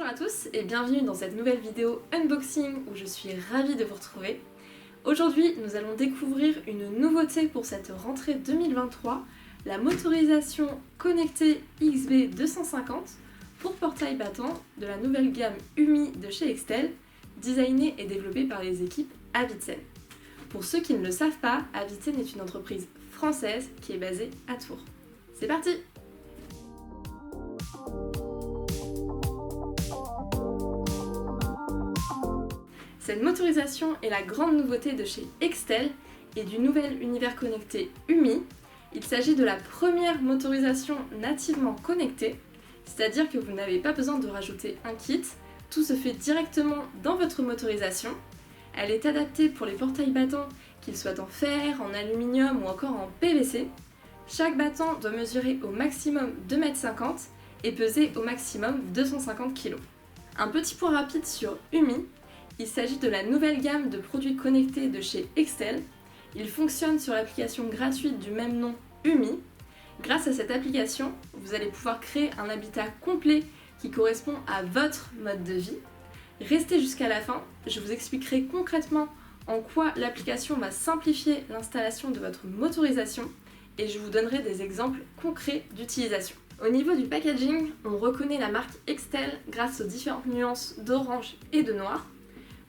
Bonjour à tous et bienvenue dans cette nouvelle vidéo unboxing où je suis ravie de vous retrouver. Aujourd'hui, nous allons découvrir une nouveauté pour cette rentrée 2023, la motorisation connectée XB250 pour portail battant de la nouvelle gamme UMI de chez Extel, designée et développée par les équipes Avitsen. Pour ceux qui ne le savent pas, Avitsen est une entreprise française qui est basée à Tours. C'est parti! Cette motorisation est la grande nouveauté de chez Extel et du nouvel univers connecté UMI. Il s'agit de la première motorisation nativement connectée, c'est-à-dire que vous n'avez pas besoin de rajouter un kit, tout se fait directement dans votre motorisation. Elle est adaptée pour les portails battants, qu'ils soient en fer, en aluminium ou encore en PVC. Chaque battant doit mesurer au maximum 2,50 m et peser au maximum 250 kg. Un petit point rapide sur UMI. Il s'agit de la nouvelle gamme de produits connectés de chez Extel. Il fonctionne sur l'application gratuite du même nom UMI. Grâce à cette application, vous allez pouvoir créer un habitat complet qui correspond à votre mode de vie. Restez jusqu'à la fin, je vous expliquerai concrètement en quoi l'application va simplifier l'installation de votre motorisation et je vous donnerai des exemples concrets d'utilisation. Au niveau du packaging, on reconnaît la marque Extel grâce aux différentes nuances d'orange et de noir.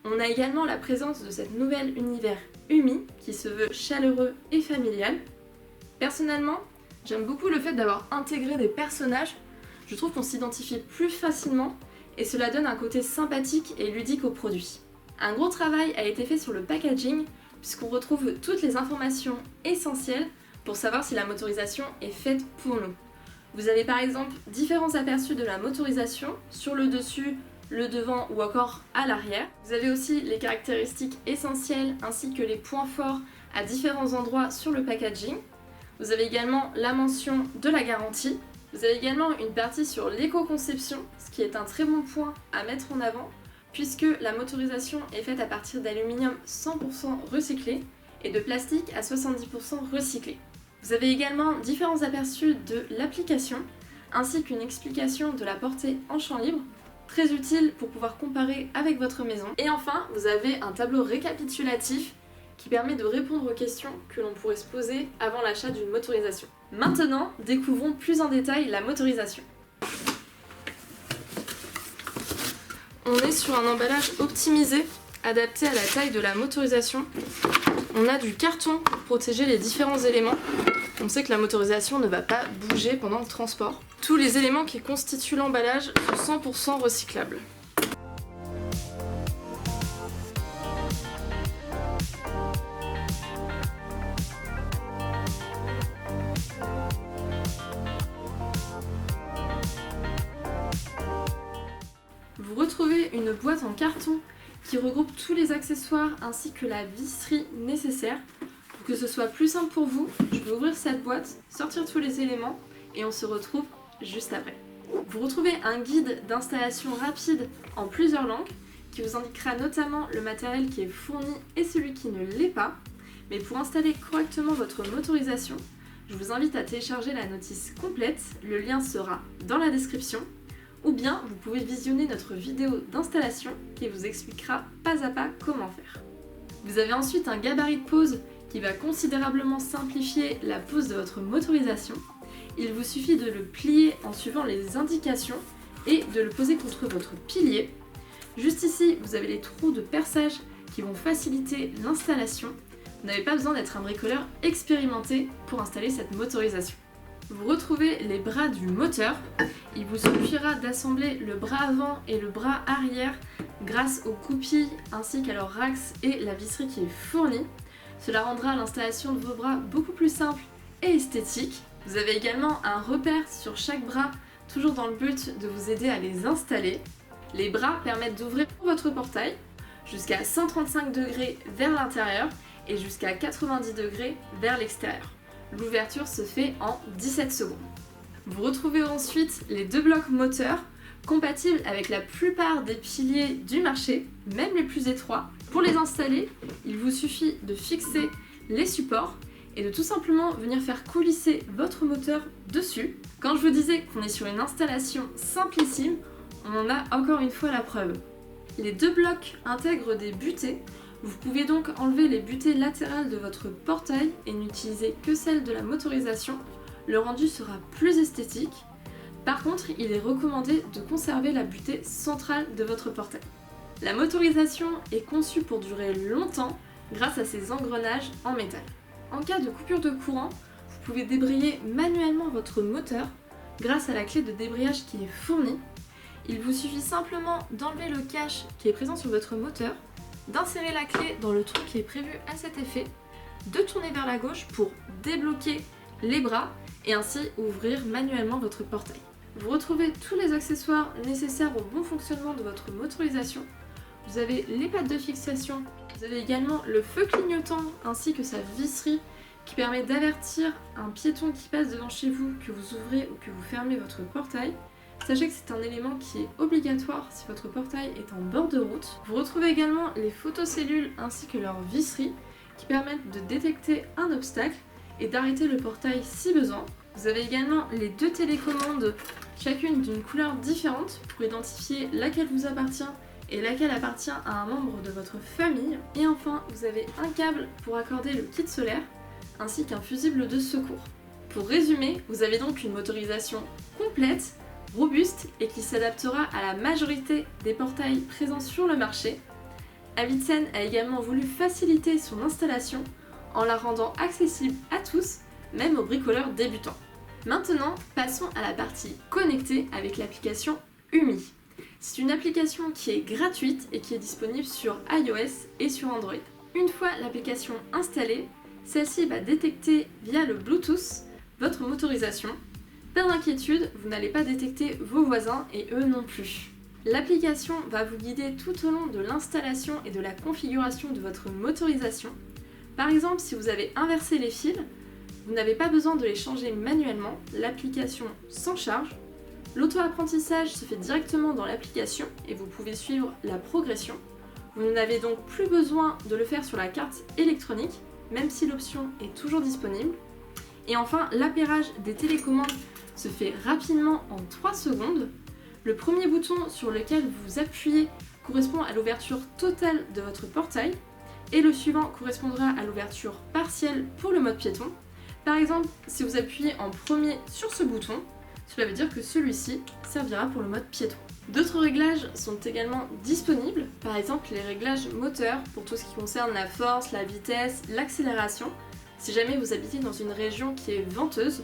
On a également la présence de cette nouvelle univers UMI qui se veut chaleureux et familial. Personnellement, j'aime beaucoup le fait d'avoir intégré des personnages. Je trouve qu'on s'identifie plus facilement et cela donne un côté sympathique et ludique au produit. Un gros travail a été fait sur le packaging puisqu'on retrouve toutes les informations essentielles pour savoir si la motorisation est faite pour nous. Vous avez par exemple différents aperçus de la motorisation sur le dessus, le devant ou encore à l'arrière. Vous avez aussi les caractéristiques essentielles ainsi que les points forts à différents endroits sur le packaging. Vous avez également la mention de la garantie. Vous avez également une partie sur l'éco-conception, ce qui est un très bon point à mettre en avant puisque la motorisation est faite à partir d'aluminium 100% recyclé et de plastique à 70% recyclé. Vous avez également différents aperçus de l'application ainsi qu'une explication de la portée en champ libre, très utile pour pouvoir comparer avec votre maison. Et enfin, vous avez un tableau récapitulatif qui permet de répondre aux questions que l'on pourrait se poser avant l'achat d'une motorisation. Maintenant, découvrons plus en détail la motorisation. On est sur un emballage optimisé, adapté à la taille de la motorisation. On a du carton pour protéger les différents éléments. On sait que la motorisation ne va pas bouger pendant le transport. Tous les éléments qui constituent l'emballage sont 100% recyclables. Vous retrouvez une boîte en carton qui regroupe tous les accessoires ainsi que la visserie nécessaire. Pour que ce soit plus simple pour vous, je vais ouvrir cette boîte, sortir tous les éléments et on se retrouve juste après. Vous retrouvez un guide d'installation rapide en plusieurs langues qui vous indiquera notamment le matériel qui est fourni et celui qui ne l'est pas. Mais pour installer correctement votre motorisation, je vous invite à télécharger la notice complète, le lien sera dans la description. Ou bien vous pouvez visionner notre vidéo d'installation qui vous expliquera pas à pas comment faire. Vous avez ensuite un gabarit de pose qui va considérablement simplifier la pose de votre motorisation. Il vous suffit de le plier en suivant les indications et de le poser contre votre pilier. Juste ici, vous avez les trous de perçage qui vont faciliter l'installation. Vous n'avez pas besoin d'être un bricoleur expérimenté pour installer cette motorisation. Vous retrouvez les bras du moteur. Il vous suffira d'assembler le bras avant et le bras arrière grâce aux goupilles ainsi qu'à leur axe et la visserie qui est fournie. Cela rendra l'installation de vos bras beaucoup plus simple et esthétique. Vous avez également un repère sur chaque bras, toujours dans le but de vous aider à les installer. Les bras permettent d'ouvrir votre portail jusqu'à 135 degrés vers l'intérieur et jusqu'à 90 degrés vers l'extérieur. L'ouverture se fait en 17 secondes. Vous retrouvez ensuite les deux blocs moteurs compatibles avec la plupart des piliers du marché, même les plus étroits. Pour les installer, il vous suffit de fixer les supports et de tout simplement venir faire coulisser votre moteur dessus. Quand je vous disais qu'on est sur une installation simplissime, on en a encore une fois la preuve. Les deux blocs intègrent des butées. Vous pouvez donc enlever les butées latérales de votre portail et n'utiliser que celles de la motorisation. Le rendu sera plus esthétique. Par contre, il est recommandé de conserver la butée centrale de votre portail. La motorisation est conçue pour durer longtemps grâce à ses engrenages en métal. En cas de coupure de courant, vous pouvez débrayer manuellement votre moteur grâce à la clé de débrayage qui est fournie. Il vous suffit simplement d'enlever le cache qui est présent sur votre moteur, d'insérer la clé dans le trou qui est prévu à cet effet, de tourner vers la gauche pour débloquer les bras et ainsi ouvrir manuellement votre portail. Vous retrouvez tous les accessoires nécessaires au bon fonctionnement de votre motorisation. Vous avez les pattes de fixation, vous avez également le feu clignotant ainsi que sa visserie qui permet d'avertir un piéton qui passe devant chez vous que vous ouvrez ou que vous fermez votre portail. Sachez que c'est un élément qui est obligatoire si votre portail est en bord de route. Vous retrouvez également les photocellules ainsi que leur visserie qui permettent de détecter un obstacle et d'arrêter le portail si besoin. Vous avez également les deux télécommandes, chacune d'une couleur différente pour identifier laquelle vous appartient et laquelle appartient à un membre de votre famille. Et enfin, vous avez un câble pour accorder le kit solaire ainsi qu'un fusible de secours. Pour résumer, vous avez donc une motorisation complète, robuste et qui s'adaptera à la majorité des portails présents sur le marché. Avicenne a également voulu faciliter son installation en la rendant accessible à tous, même aux bricoleurs débutants. Maintenant, passons à la partie connectée avec l'application UMI. C'est une application qui est gratuite et qui est disponible sur iOS et sur Android. Une fois l'application installée, celle-ci va détecter via le Bluetooth votre motorisation. Pas d'inquiétude, vous n'allez pas détecter vos voisins et eux non plus. L'application va vous guider tout au long de l'installation et de la configuration de votre motorisation. Par exemple, si vous avez inversé les fils, vous n'avez pas besoin de les changer manuellement, l'application s'en charge. L'auto-apprentissage se fait directement dans l'application et vous pouvez suivre la progression. Vous n'avez donc plus besoin de le faire sur la carte électronique, même si l'option est toujours disponible. Et enfin, l'appairage des télécommandes se fait rapidement en 3 secondes. Le premier bouton sur lequel vous appuyez correspond à l'ouverture totale de votre portail et le suivant correspondra à l'ouverture partielle pour le mode piéton. Par exemple, si vous appuyez en premier sur ce bouton, cela veut dire que celui-ci servira pour le mode piéton. D'autres réglages sont également disponibles, par exemple les réglages moteurs pour tout ce qui concerne la force, la vitesse, l'accélération. Si jamais vous habitez dans une région qui est venteuse,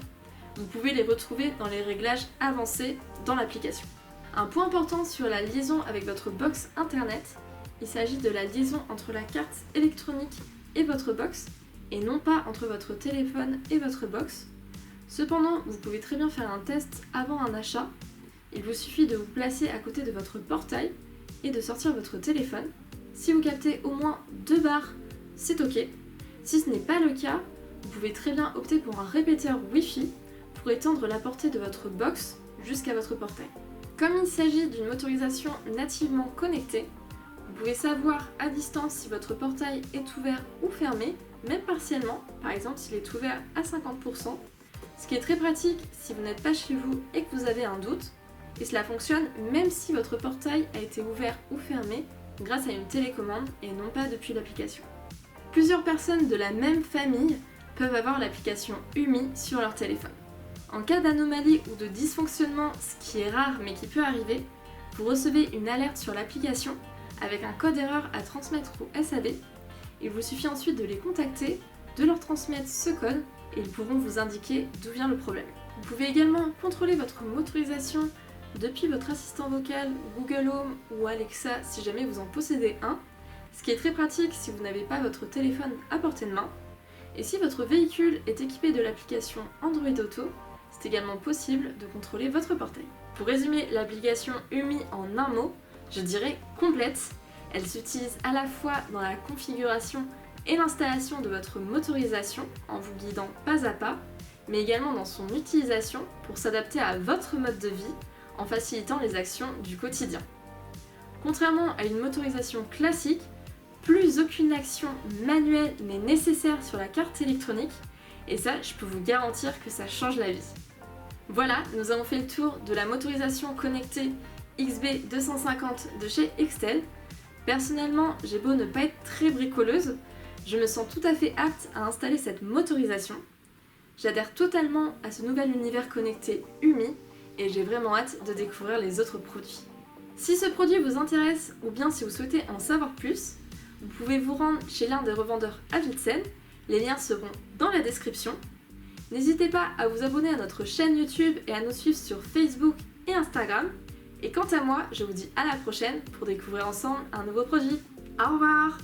vous pouvez les retrouver dans les réglages avancés dans l'application. Un point important sur la liaison avec votre box internet, il s'agit de la liaison entre la carte électronique et votre box, et non pas entre votre téléphone et votre box. Cependant, vous pouvez très bien faire un test avant un achat. Il vous suffit de vous placer à côté de votre portail et de sortir votre téléphone. Si vous captez au moins 2 barres, c'est ok. Si ce n'est pas le cas, vous pouvez très bien opter pour un répéteur Wi-Fi pour étendre la portée de votre box jusqu'à votre portail. Comme il s'agit d'une motorisation nativement connectée, vous pouvez savoir à distance si votre portail est ouvert ou fermé, même partiellement, par exemple s'il est ouvert à 50%, ce qui est très pratique si vous n'êtes pas chez vous et que vous avez un doute. Et cela fonctionne même si votre portail a été ouvert ou fermé grâce à une télécommande et non pas depuis l'application. Plusieurs personnes de la même famille peuvent avoir l'application UMI sur leur téléphone. En cas d'anomalie ou de dysfonctionnement, ce qui est rare mais qui peut arriver, vous recevez une alerte sur l'application avec un code erreur à transmettre au SAD. Il vous suffit ensuite de les contacter, de leur transmettre ce code et ils pourront vous indiquer d'où vient le problème. Vous pouvez également contrôler votre motorisation depuis votre assistant vocal, Google Home ou Alexa si jamais vous en possédez un, ce qui est très pratique si vous n'avez pas votre téléphone à portée de main. Et si votre véhicule est équipé de l'application Android Auto, c'est également possible de contrôler votre portail. Pour résumer l'application UMI en un mot, je dirais complète. Elle s'utilise à la fois dans la configuration et l'installation de votre motorisation en vous guidant pas à pas, mais également dans son utilisation pour s'adapter à votre mode de vie en facilitant les actions du quotidien. Contrairement à une motorisation classique, plus aucune action manuelle n'est nécessaire sur la carte électronique, et ça, je peux vous garantir que ça change la vie. Voilà, nous avons fait le tour de la motorisation connectée XB250 de chez Extel. Personnellement, j'ai beau ne pas être très bricoleuse, je me sens tout à fait apte à installer cette motorisation. J'adhère totalement à ce nouvel univers connecté UMI et j'ai vraiment hâte de découvrir les autres produits. Si ce produit vous intéresse ou bien si vous souhaitez en savoir plus, vous pouvez vous rendre chez l'un des revendeurs à Vitsen, les liens seront dans la description. N'hésitez pas à vous abonner à notre chaîne YouTube et à nous suivre sur Facebook et Instagram. Et quant à moi, je vous dis à la prochaine pour découvrir ensemble un nouveau produit. Au revoir!